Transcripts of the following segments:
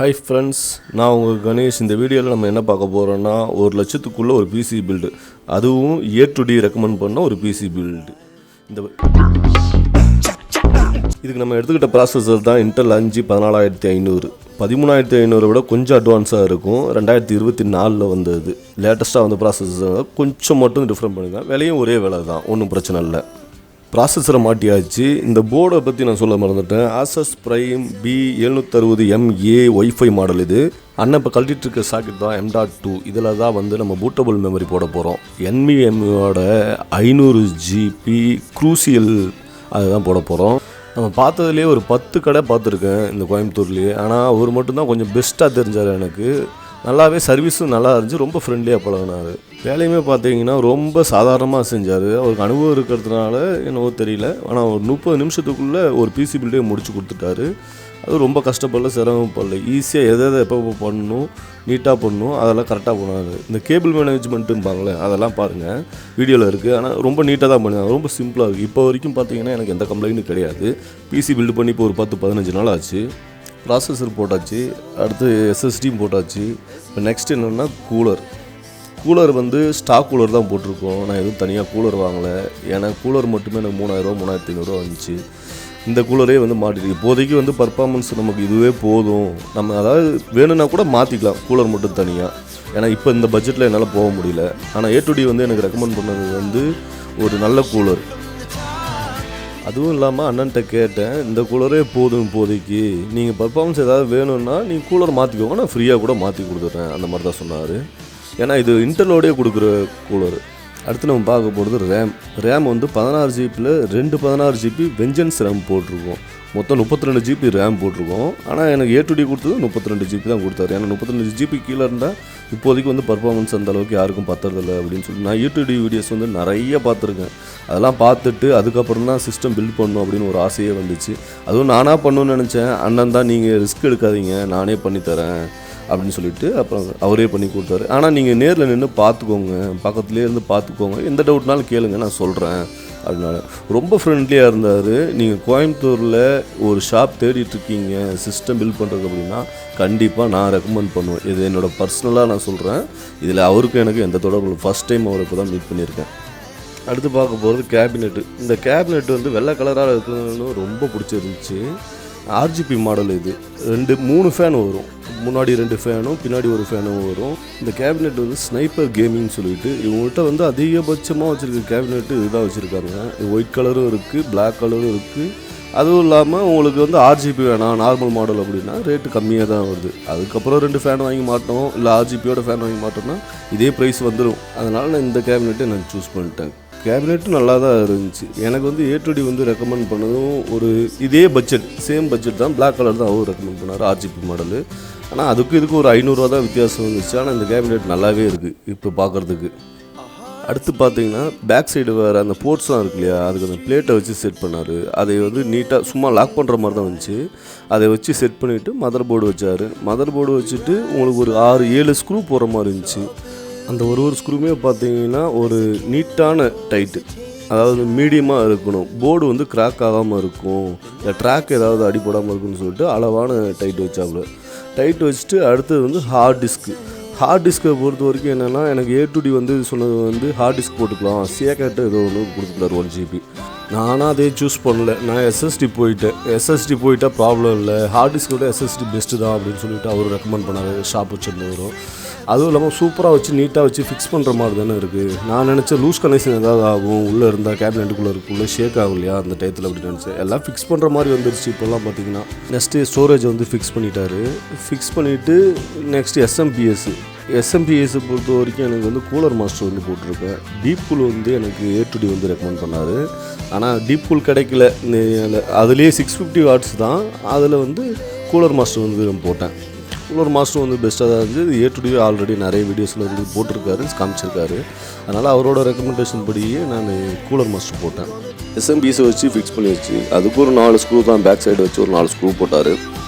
Hi friends, நான் உங்கள் கணேஷ். இந்த வீடியோவில் நம்ம என்ன பார்க்க போகிறோன்னா, 1 லட்சத்துக்குள்ளே ஒரு பிசி பில்டு, அதுவும் A2D ரெக்கமெண்ட் பண்ண ஒரு பிசி பில்டு. இதுக்கு நம்ம எடுத்துக்கிட்ட ப்ராசஸர் தான் இன்டெல் 5 14500. 13500 விட கொஞ்சம் அட்வான்ஸாக இருக்கும். 2024 வந்தது. லேட்டஸ்ட்டாக வந்த ப்ராசஸர் கொஞ்சம் மட்டும் டிஃப்ரெண்ட் பண்ணிக்கலாம். விலையும் ஒரே விலை தான், ஒன்றும் பிரச்சனை இல்லை. ப்ராசஸரை மாட்டியாச்சு. இந்த போர்டை பற்றி நான் சொல்ல மறந்துட்டேன். Asus prime B760MA wifi model. இது அண்ணன் இப்போ கழட்டிட்டு இருக்க சாக்கெட் தான் M.2. இதில் தான் வந்து நம்ம பூட்டபிள் மெமரி போட போகிறோம். NVMeயோட 500 GB க்ரூசியல் அதுதான் போட போகிறோம். நம்ம பார்த்ததுலேயே ஒரு 10 கடை பார்த்துருக்கேன் இந்த கோயம்புத்தூர்லேயே. ஆனால் அவர் மட்டும்தான் கொஞ்சம் பெஸ்ட்டாக தெரிஞ்சார். எனக்கு நல்லாவே சர்வீஸும் நல்லா இருந்துச்சு. ரொம்ப ஃப்ரெண்ட்லியாக பழகினார். வேலையுமே பார்த்தீங்கன்னா ரொம்ப சாதாரணமாக செஞ்சார். அவருக்கு அனுபவம் இருக்கிறதுனால என்னவோ தெரியல, ஆனால் ஒரு 30 நிமிஷத்துக்குள்ளே ஒரு பிசி பில்டே முடிச்சு கொடுத்துட்டாரு. அது ரொம்ப கஷ்டப்படல, சிரமப்படல. ஈஸியாக எதை எப்போ பண்ணணும், நீட்டாக பண்ணணும், அதெல்லாம் கரெக்டாக பண்ணாரு. இந்த கேபிள் மேனேஜ்மெண்ட்டும்பாங்களே, அதெல்லாம் பாருங்கள் வீடியோவில் இருக்குது. ஆனால் ரொம்ப நீட்டாக தான் பண்ணுவாங்க. ரொம்ப சிம்பிளாக இருக்குது. இப்போ வரைக்கும் பார்த்தீங்கன்னா எனக்கு எந்த கம்ப்ளைண்ட்டும் கிடையாது. பிசி பில்டு பண்ணி இப்போ ஒரு 10-15 நாள் ஆச்சு. ப்ராசஸர் போட்டாச்சு, அடுத்து எஸ்எஸ்டியும் போட்டாச்சு. இப்போ நெக்ஸ்ட் என்னென்னா கூலர் வந்து ஸ்டாக் கூலர் தான் போட்டிருக்கோம். நான் எதுவும் தனியாக கூலர் வாங்கலை. ஏன்னா கூலர் மட்டுமே எனக்கு 3000 3500 வந்துச்சு. இந்த கூலரே வந்து மாட்டிருக்கு. இப்போதைக்கு வந்து பர்ஃபார்மன்ஸ் நமக்கு இதுவே போதும். நம்ம அதாவது வேணும்னா கூட மாற்றிக்கலாம் கூலர் மட்டும் தனியாக. ஏன்னா இப்போ இந்த பட்ஜெட்டில் என்னால் போக முடியல. ஆனால் A2D வந்து எனக்கு ரெக்கமெண்ட் பண்ணது வந்து ஒரு நல்ல கூலர். அதுவும் இல்லாமல் அண்ணன்ட்ட கேட்டேன், இந்த கூலரே போதும் இப்போதைக்கு, நீங்கள் பர்ஃபார்மன்ஸ் ஏதாவது வேணும்னா நீங்கள் கூலர் மாற்றிக்கோங்க, நான் ஃப்ரீயாக கூட மாற்றி கொடுத்துட்றேன், அந்த மாதிரி தான் சொன்னார். ஏன்னா இது இன்டெலோடே கொடுக்குற கூலர். அடுத்து நம்ம பார்க்க போகிறது ரேம் வந்து 16 ஜிபியில் 2 16 ஜிபி வெஞ்சன்ஸ் ரேம் போட்டிருக்கோம். மொத்தம் 32 ஜிபி ரேம் போட்டிருக்கோம். ஆனால் எனக்கு A2D கொடுத்தது 32 ஜிபி தான் கொடுத்தாரு. ஏன்னா 32 ஜிபி கீழே இருந்தால் இப்போதைக்கு வந்து பர்ஃபார்மன்ஸ் அந்த அளவுக்கு யாருக்கும் பத்துறதில்லை அப்படின்னு சொல்லி நான் A2D வீடியோஸ் வந்து நிறைய பார்த்துருக்கேன். அதெல்லாம் பார்த்துட்டு அதுக்கப்புறம் தான் சிஸ்டம் பில்ட் பண்ணணும் அப்படின்னு ஒரு ஆசையே வந்துச்சு. அதுவும் நானாக பண்ணணும்னு நினச்சேன். அண்ணன் தான் நீங்கள் ரிஸ்க் எடுக்காதீங்க, நானே பண்ணித்தரேன் அப்படின்னு சொல்லிட்டு அப்புறம் அவரே பண்ணி கொடுத்தாரு. ஆனால் நீங்கள் நேரில் நின்று பார்த்துக்கோங்க, பக்கத்துலேயே இருந்து பார்த்துக்கோங்க, எந்த டவுட்னாலும் கேளுங்க, நான் சொல்கிறேன் அதனால. ரொம்ப ஃப்ரெண்ட்லியாக இருந்தார். நீங்கள் கோயம்புத்தூரில் ஒரு ஷாப் தேடிட்டுருக்கீங்க சிஸ்டம் பில்ட் பண்ணுறது அப்படின்னா கண்டிப்பாக நான் ரெக்கமெண்ட் பண்ணுவேன். இது என்னோடய பர்சனலாக நான் சொல்கிறேன். இதில் அவருக்கு எனக்கு எந்த தொடர்பு. ஃபஸ்ட் டைம் அவரை இப்போ தான் மீட் பண்ணியிருக்கேன். அடுத்து பார்க்க போகிறது கேபினெட்டு. இந்த கேபினெட் வந்து வெள்ளை கலராக இருக்கிறதுன்னு ரொம்ப பிடிச்சிருந்துச்சு. RGB model. இது 3 ஃபேன் வரும். முன்னாடி 2 ஃபேனும் பின்னாடி ஒரு ஃபேனும் வரும். இந்த கேபினெட் வந்து ஸ்னைப்பர் கேமிங் சொல்லிட்டு இவங்கள்ட்ட வந்து அதிகபட்சமாக வச்சுருக்க கேபினெட்டு இதுதான் வச்சுருக்காங்க. ஒயிட் கலரும் இருக்குது, பிளாக் கலரும் இருக்குது. அதுவும் இல்லாமல் உங்களுக்கு வந்து RGB வேணாம், நார்மல் மாடல் அப்படின்னா ரேட்டு கம்மியாக தான் வருது. அதுக்கப்புறம் 2 ஃபேன் வாங்கி மாட்டோம், இல்லை RGBயோட ஃபேன் வாங்கி மாட்டோம்னா இதே ப்ரைஸ் வந்துடும். அதனால் நான் இந்த கேபினெட்டை நான் சூஸ் பண்ணிட்டேன். கேபினெட்டும் நல்லா தான் இருந்துச்சு. எனக்கு வந்து A2D வந்து ரெக்கமெண்ட் பண்ணதும் ஒரு இதே பட்ஜெட், சேம் பட்ஜெட் தான். பிளாக் கலர் தான் அவர் ரெக்கமெண்ட் பண்ணார், RGB மாடலு. ஆனால் இதுக்கு ஒரு 500 தான் வித்தியாசம் இருந்துச்சு. ஆனால் இந்த கேபினெட் நல்லாவே இருக்குது இப்போ பார்க்குறதுக்கு. அடுத்து பார்த்தீங்கன்னா பேக் சைடு வேறு அந்த போர்ட்ஸ்லாம் இருக்கு இல்லையா, அதுக்கு அந்த பிளேட்டை வச்சு செட் பண்ணார். அதை வந்து நீட்டாக சும்மா லாக் பண்ணுற மாதிரி தான் வந்துச்சு. அதை வச்சு செட் பண்ணிவிட்டு மதர் போர்டு வச்சார். மதர் போர்டு வச்சுட்டு உங்களுக்கு ஒரு 6-7 ஸ்க்ரூ போகிற மாதிரி இருந்துச்சு. அந்த ஒரு ஸ்க்ரூமே பார்த்தீங்கன்னா ஒரு நீட்டான டைட்டு, அதாவது மீடியமாக இருக்கணும். போர்டு வந்து கிராக் ஆகாமல் இருக்கும், இல்லை ட்ராக் ஏதாவது அடிப்படாமல் இருக்குன்னு சொல்லிட்டு அளவான டைட் வச்சாப்புல. டைட் வச்சுட்டு அடுத்தது வந்து ஹார்ட் டிஸ்க்கை பொறுத்த வரைக்கும் என்னென்னா, எனக்கு A2D வந்து சொன்னது வந்து ஹார்ட் டிஸ்க் போட்டுக்கலாம், சேக்கெட்டு ஏதோ ஒன்று கொடுத்துட்டார் 1 GB. நானும் அதே சூஸ் பண்ணல. நான் SSD போயிட்டால் ப்ராப்ளம் இல்லை, ஹார்ட் டிஸ்கோட SSD பெஸ்ட்டு தான் அப்படின்னு சொல்லிட்டு அவர் ரெக்கமெண்ட் பண்ணார். ஷாப் வச்சுருந்தவரும் அதுவும் இல்லாமல் சூப்பராக வச்சு நீட்டாக வச்சு ஃபிக்ஸ் பண்ணுற மாதிரி தானே இருக்குது. நான் நினச்சேன் லூஸ் கனெக்ஷன் ஏதாவது ஆகும், உள்ளே இருந்தால் கேபினெட்டுக்குள்ளே இருக்குள்ளே ஷேக் ஆகும் இல்லையா அந்த டயத்தில் அப்படின்னு நினச்சேன். எல்லாம் ஃபிக்ஸ் பண்ணுற மாதிரி வந்துருச்சு இப்போல்லாம் பார்த்தீங்கன்னா. நெக்ஸ்ட்டு ஸ்டோரேஜ் வந்து ஃபிக்ஸ் பண்ணிட்டாரு. ஃபிக்ஸ் பண்ணிவிட்டு நெக்ஸ்ட்டு எஸ்எம்பிஎஸ் பொறுத்த வரைக்கும் எனக்கு வந்து கூலர் மாஸ்டர் வந்து போட்டிருக்கேன். டீப் கூல் வந்து எனக்கு A2D வந்து ரெக்கமெண்ட் பண்ணார். ஆனால் டீப் கூல் கிடைக்கல. அதுலேயே 650 வாட்ஸ் தான். அதில் வந்து கூலர் மாஸ்டர் வந்து நான் போட்டேன். கூலர் மாஸ்டர் வந்து பெஸ்ட்டாக தான் இருந்துச்சு. A2D ஆல்ரெடி நிறைய வீடியோஸில் வந்து போட்டிருக்காரு, காமிச்சிருக்காரு. அதனால் அவரோட ரெக்கமெண்டேஷன் படியே நான் கூலர் மாஸ்டர் போட்டேன். எஸ்எம்பிஎஸை வச்சு ஃபிக்ஸ் பண்ணி வச்சு அதுக்கு ஒரு 4 ஸ்க்ரூ தான் பேக் சைடு வச்சு ஒரு 4 ஸ்க்ரூ போட்டார்.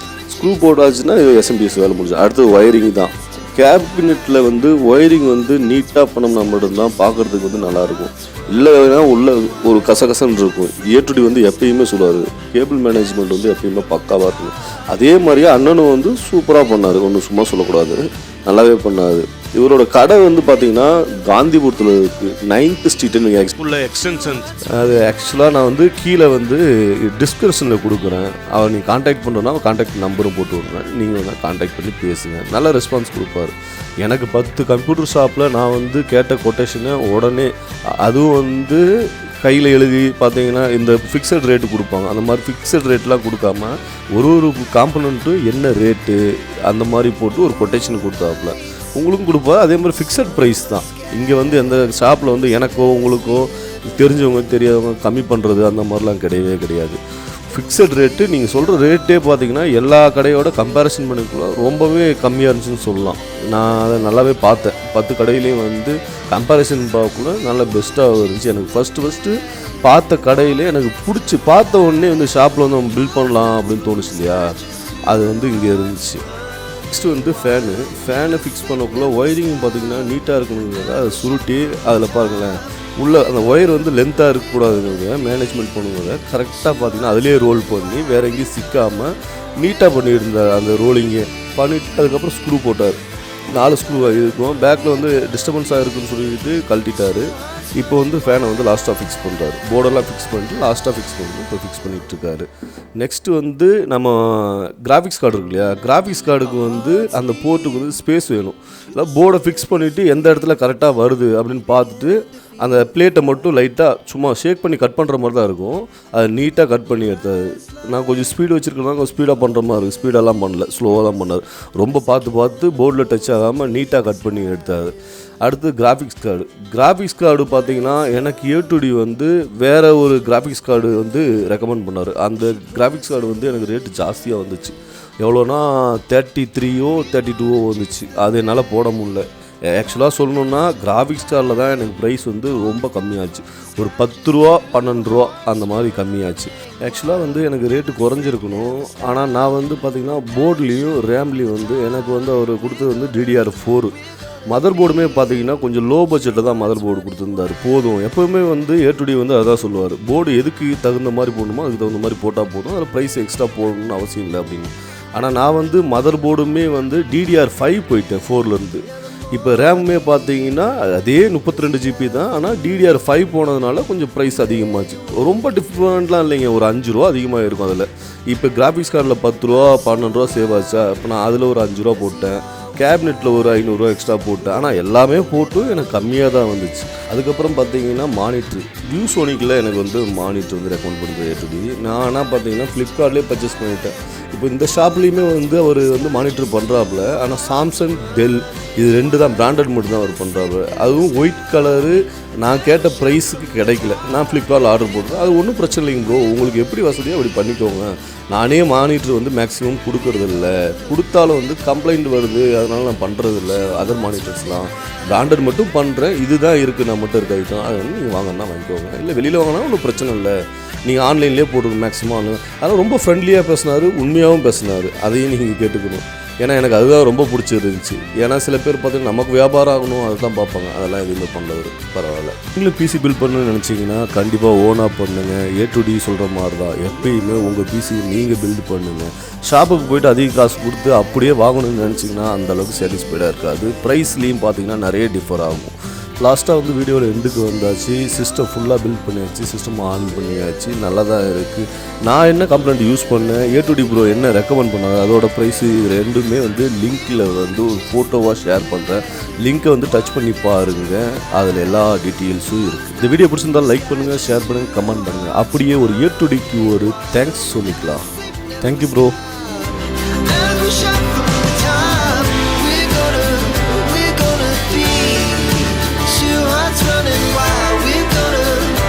ஸ்க்ரூ போட்டாச்சுன்னா எஸ்எம்பிஎஸ் வேலை முடிஞ்சு. அடுத்து ஒயரிங் தான். கேபினெட்டில் வந்து ஒயரிங் வந்து நீட்டாக பண்ணோம்னா மட்டும்தான் பார்க்குறதுக்கு வந்து நல்லாயிருக்கும். இல்லைன்னா உள்ள ஒரு கசகசன்னு இருக்கும். A2D வந்து எப்பயுமே சொல்லுவார், கேபிள் மேனேஜ்மெண்ட் வந்து எப்பயுமே பக்காவாக இருக்கும். அதே மாதிரியே அண்ணனும் வந்து சூப்பராக பண்ணார், ஒன்றும் சும்மா சொல்லக்கூடாது, நல்லாவே பண்ணார். இவரோட கடை வந்து பார்த்தீங்கன்னா காந்திபுரத்தில் இருக்குது, 9th ஸ்ட்ரீட்டுன்னு உள்ள எக்ஸ்டென்ஷன். அது ஆக்சுவலாக நான் வந்து கீழே வந்து டிஸ்கிரிப்ஷனில் கொடுக்குறேன். அவர் நீங்கள் காண்டாக்ட் பண்ணுறோன்னா காண்டாக்ட் நம்பரும் போட்டு விட்றேன், நீங்கள் வந்து காண்டாக்ட் பண்ணி பேசுங்க. நல்ல ரெஸ்பான்ஸ் கொடுப்பார். எனக்கு 10 கம்ப்யூட்டர் ஷாப்பில் நான் வந்து கேட்ட கொட்டேஷனை உடனே, அதுவும் வந்து கையில் எழுதி பார்த்தீங்கன்னா இந்த ஃபிக்ஸட் ரேட்டு கொடுப்பாங்க. அந்த மாதிரி ஃபிக்ஸட் ரேட்லாம் கொடுக்காம ஒரு காம்பனண்ட்டும் என்ன ரேட்டு அந்த மாதிரி போட்டு ஒரு கொட்டேஷன் கொடுத்தாப்புல உங்களுக்கும் கொடுப்பா. அதே மாதிரி ஃபிக்ஸட் ப்ரைஸ் தான். இங்கே வந்து எந்த ஷாப்பில் வந்து எனக்கோ உங்களுக்கோ தெரிஞ்சவங்க தெரியாதவங்க கம்மி பண்ணுறது அந்த மாதிரிலாம் கிடையவே கிடையாது. ஃபிக்ஸட் ரேட்டு நீங்கள் சொல்கிற ரேட்டே பார்த்தீங்கன்னா எல்லா கடையோட கம்பேரிசன் பண்ணிக்கலாம் ரொம்பவே கம்மியாக இருந்துச்சுன்னு சொல்லலாம். நான் அதை நல்லாவே பார்த்தேன். 10 கடையிலையும் வந்து கம்பேரிசன் பார்க்கக்குள்ள நல்லா பெஸ்ட்டாக இருந்துச்சு. எனக்கு ஃபஸ்ட்டு பார்த்த கடையிலே எனக்கு பிடிச்சி பார்த்த உடனே வந்து ஷாப்பில் வந்து நம்ம பில்ட் பண்ணலாம் அப்படின்னு தோணுச்சு இல்லையா, அது வந்து இங்கே இருந்துச்சு. நெக்ஸ்ட்டு வந்து ஃபேனை ஃபிக்ஸ் பண்ணக்குள்ள ஒயரிங் பார்த்திங்கன்னா நீட்டாக இருக்கணுங்கிறத அதை சுருட்டி அதில் பாருங்களேன் உள்ள அந்த ஒயர் வந்து லென்த்தாக இருக்கக்கூடாதுங்கிறத மேனேஜ்மெண்ட் பண்ணுங்கிறத கரெக்டாக பார்த்திங்கன்னா அதிலே ரோல் பண்ணி வேறு எங்கேயும் சிக்காமல் நீட்டாக பண்ணியிருந்தார். அந்த ரோலிங்கே பண்ணிவிட்டு அதுக்கப்புறம் ஸ்க்ரூ போட்டார். 4 ஸ்க்ரூ இருக்கும். பேக்கில் வந்து டிஸ்டர்பன்ஸாக இருக்குதுன்னு சொல்லிட்டு கழட்டிட்டார். இப்போ வந்து ஃபேனை வந்து லாஸ்ட்டாக ஃபிக்ஸ் பண்ணுறாரு. போர்டெல்லாம் ஃபிக்ஸ் பண்ணிட்டு லாஸ்ட்டாக ஃபிக்ஸ் பண்ணி இப்போ ஃபிக்ஸ் பண்ணிகிட்ருக்காரு. நெக்ஸ்ட்டு வந்து நம்ம கிராஃபிக்ஸ் கார்டு இருக்கு இல்லையா, கிராஃபிக்ஸ் கார்டுக்கு வந்து அந்த போர்ட்டுக்கு வந்து ஸ்பேஸ் வேணும். இல்லை போர்டை ஃபிக்ஸ் பண்ணிவிட்டு எந்த இடத்துல கரெக்டாக வருது அப்படின்னு பார்த்துட்டு அந்த பிளேட்டை மட்டும் லைட்டாக சும்மா ஷேக் பண்ணி கட் பண்ணுற மாதிரி தான் இருக்கும். அதை நீட்டாக கட் பண்ணி எடுத்தார். நான் கொஞ்சம் ஸ்பீடு வச்சுருக்கேன்னா கொஞ்சம் ஸ்பீடாக பண்ணுற மாதிரி இருக்குது. ஸ்பீடெல்லாம் பண்ணல, ஸ்லோவாக தான் பண்ணார். ரொம்ப பார்த்து போர்டில் டச் ஆகாமல் நீட்டாக கட் பண்ணி எடுத்தார். அடுத்து கிராஃபிக்ஸ் கார்டு பார்த்தீங்கன்னா எனக்கு A2D வந்து வேறு ஒரு கிராஃபிக்ஸ் கார்டு வந்து ரெக்கமெண்ட் பண்ணார். அந்த கிராஃபிக்ஸ் கார்டு வந்து எனக்கு ரேட்டு ஜாஸ்தியாக வந்துச்சு. எவ்வளோனா 33ஓ 32ஓ வந்துச்சு. அது என்னால் போட முடியல. ஆக்சுவலாக சொல்லணுன்னா கிராஃபிக்ஸ் கார்டில் தான் எனக்கு ப்ரைஸ் வந்து ரொம்ப கம்மியாச்சு. ஒரு 10 ரூபா 12 ரூபா அந்த மாதிரி கம்மியாச்சு. ஆக்சுவலாக வந்து எனக்கு ரேட்டு குறைஞ்சிருக்கணும். ஆனால் நான் வந்து பார்த்திங்கன்னா போர்ட்லேயும் ரேம்லேயும் வந்து எனக்கு வந்து அவர் கொடுத்தது வந்து DDR4. மதர் போர்டுமே பார்த்தீங்கன்னா கொஞ்சம் லோ பட்ஜெட்டில் தான் மதர் போர்டு கொடுத்துருந்தார். போதும், எப்போவுமே வந்து A2D வந்து அதான் சொல்லுவார், போர்டு எதுக்கு தகுந்த மாதிரி போடணுமோ அதுக்கு தகுந்த மாதிரி போட்டால் போதும், அதில் ப்ரைஸ் எக்ஸ்ட்ரா போடணும்னு அவசியம் இல்லை அப்படின்னு. ஆனால் நான் வந்து மதர் போர்டுமே வந்து DDR5 போயிட்டேன் 4லேருந்து. இப்போ ரேமுமே பார்த்தீங்கன்னா அதே 32 GB தான். ஆனால் DDR5 போனதுனால கொஞ்சம் ப்ரைஸ் அதிகமாச்சு. ரொம்ப டிஃப்ரெண்ட்லாம் இல்லைங்க, ஒரு 5 ரூபா அதிகமாக இருக்கும் அதில். இப்போ கிராஃபிக்ஸ் கார்டில் 10 ரூபா 12 ரூபா சேவ் ஆச்சா, இப்போ நான் அதில் ஒரு 5 ரூபா போட்டேன். கேபினெட்டில் ஒரு 500 ரூபா எக்ஸ்ட்ரா போட்டேன். ஆனால் எல்லாமே போட்டு எனக்கு கம்மியாக தான் வந்துச்சு. அதுக்கப்புறம் பார்த்தீங்கன்னா மானிட்ரு வியூசோனிக்கில் எனக்கு வந்து மானிட்ரு வந்து ரெக்கமெண்ட் பண்ணுறது A2D. நான் ஆனால் பார்த்தீங்கன்னா ஃப்ளிப்கார்ட்லேயே பர்ச்சேஸ் பண்ணிட்டேன். இப்போ இந்த ஷாப்லேயுமே வந்து அவர் வந்து மானிட்ரு பண்ணுறாப்புல. ஆனால் சாம்சங் டெல் இது 2 தான் பிராண்டட் மட்டும் தான் அவர் பண்ணுறாரு. அதுவும் ஒயிட் கலரு நான் கேட்ட ப்ரைஸுக்கு கிடைக்கல. நான் ஃப்ளிப்கார்ட்டில் ஆர்டர் போட்டேன். அது ஒன்றும் பிரச்சனை இல்லைங்க ப்ரோ, உங்களுக்கு எப்படி வசதியோ அப்படி பண்ணிக்கோங்க. நானே மானிட்டர் வந்து மேக்ஸிமம் கொடுக்கறதில்ல, கொடுத்தாலும் வந்து கம்ப்ளைண்ட் வருது, அதனால் நான் பண்ணுறதில்ல. அதர் மானிட்டர்ஸ்லாம் பிராண்டட் மட்டும் பண்ணுறேன். இதுதான் இருக்குது நான் மட்டும் இருக்க ஐட்டம், அது வந்து நீங்கள் வாங்கினா வாங்கிக்கோங்க, இல்லை வெளியில் வாங்கினா ஒன்றும் பிரச்சனை இல்லை, நீங்கள் ஆன்லைன்லேயே போட்டுருங்க மேக்ஸிமம். அதனால் ரொம்ப ஃப்ரெண்ட்லியாக பேசினார், உண்மையாகவும் பேசினார். அதையும் நீங்கள் கேட்டுக்கணும். ஏன்னா எனக்கு அதுதான் ரொம்ப பிடிச்சிருந்துச்சு. ஏன்னா சில பேர் பார்த்தீங்கன்னா நமக்கு வியாபாரம் ஆகணும் அதை தான் பார்ப்பாங்க. அதெல்லாம் எதுவுமே பண்ணவர் பரவாயில்ல. நீங்களும் PC பில்ட் பண்ணணும்னு நினச்சிங்கன்னா கண்டிப்பாக ஓனாக பண்ணுங்கள். A2D சொல்கிற மாதிரி தான் எப்பயுமே உங்கள் PC நீங்கள் பில்ட் பண்ணுங்கள். ஷாப்புக்கு போய்ட்டு அதிக காசு கொடுத்து அப்படியே வாங்கணும்னு நினச்சிங்கன்னா அந்தளவுக்கு சாட்டிஸ்ஃபைடாக இருக்காது. ப்ரைஸ்லேயும் பார்த்தீங்கன்னா நிறைய டிஃபர் ஆகும். லாஸ்ட்டாக வந்து வீடியோவில் எண்டுக்கு வந்தாச்சு. சிஸ்டம் ஃபுல்லாக பில்ட் பண்ணியாச்சு, சிஸ்டம் ஆன் பண்ணியாச்சு, நல்லா தான் இருக்குது. நான் என்ன கம்ப்ளைண்ட் யூஸ் பண்ணேன், A2D ப்ரோ என்ன ரெக்கமெண்ட் பண்ணாங்க, அதோட ப்ரைஸு இது ரெண்டுமே வந்து லிங்க்கில் வந்து ஒரு ஃபோட்டோவாக ஷேர் பண்ணுறேன். லிங்க்கை வந்து டச் பண்ணி பாருங்க, அதில் எல்லா டீட்டெயில்ஸும் இருக்குது. இந்த வீடியோ பிடிச்சிருந்தாலும் லைக் பண்ணுங்கள், ஷேர் பண்ணுங்கள், கமெண்ட் பண்ணுங்கள். அப்படியே ஒரு A2Dக்கு ஒரு தேங்க்ஸ் சொல்லிக்கலாம். Thank you bro.